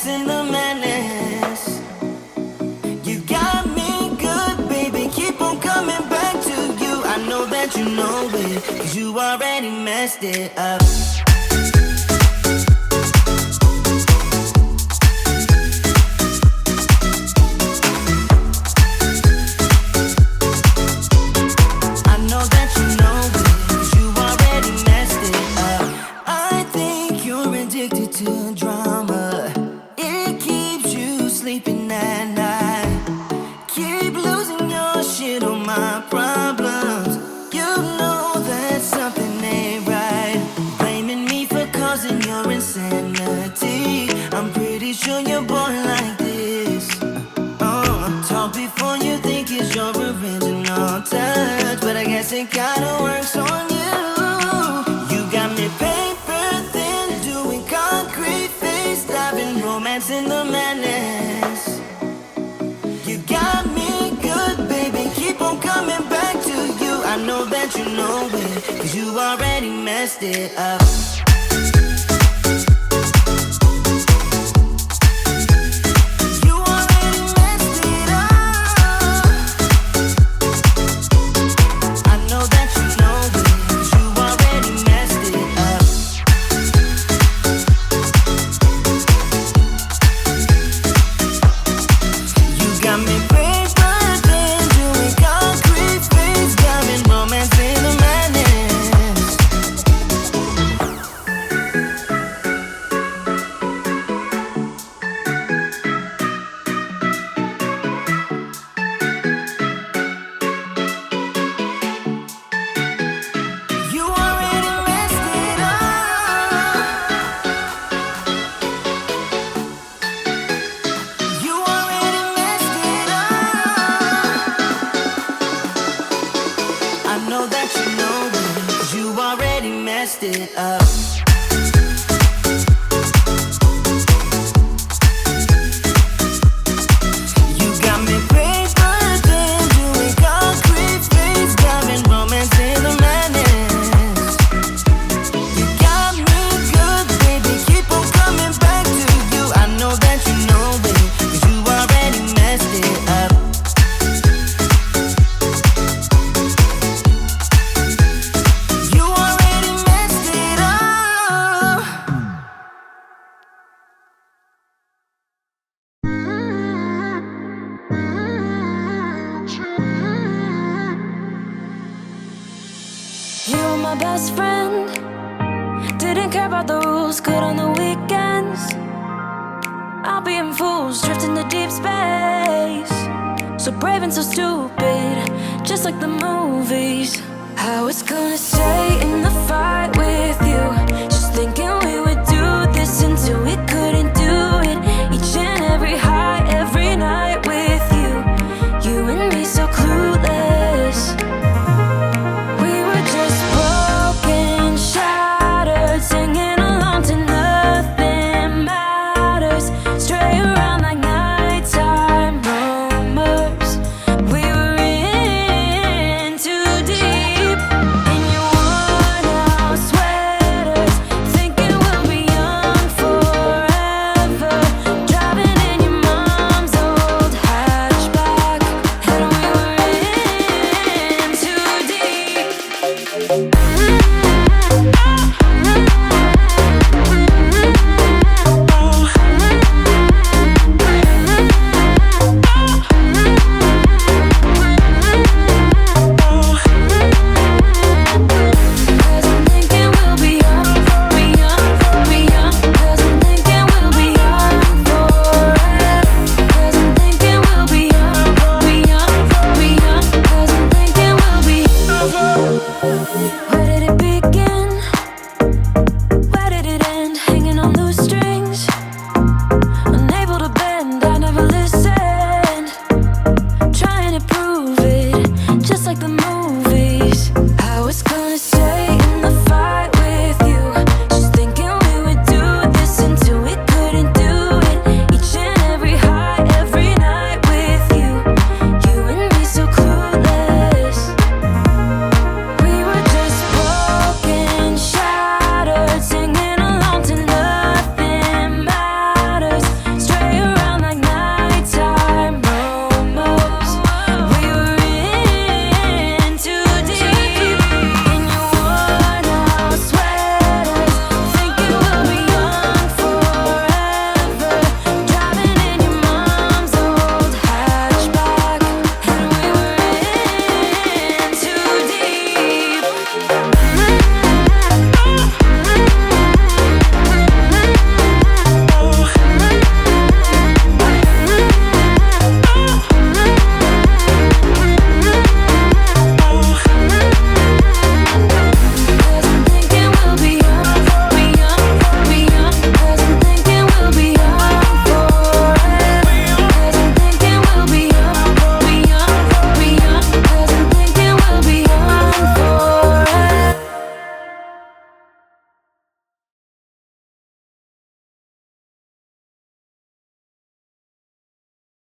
in the madness. You got me good, baby, keep on coming back to you. I know that you know it, 'cause you already messed it up. It kinda works on you. You got me paper thin, doing concrete face, diving romance in the madness. You got me good, baby, keep on coming back to you. I know that you know it, 'cause you already messed it up. It up. You got me paper thin, doing concrete face, diving romance in the madness. You got me good, baby, keep on coming back to you. I know that you know it, 'cause you already messed it up. My best friend didn't care about the rules, good on the weekends. I'll be in fools, drifting to deep space. So brave and so stupid, just like the movies. How it's gonna stay in the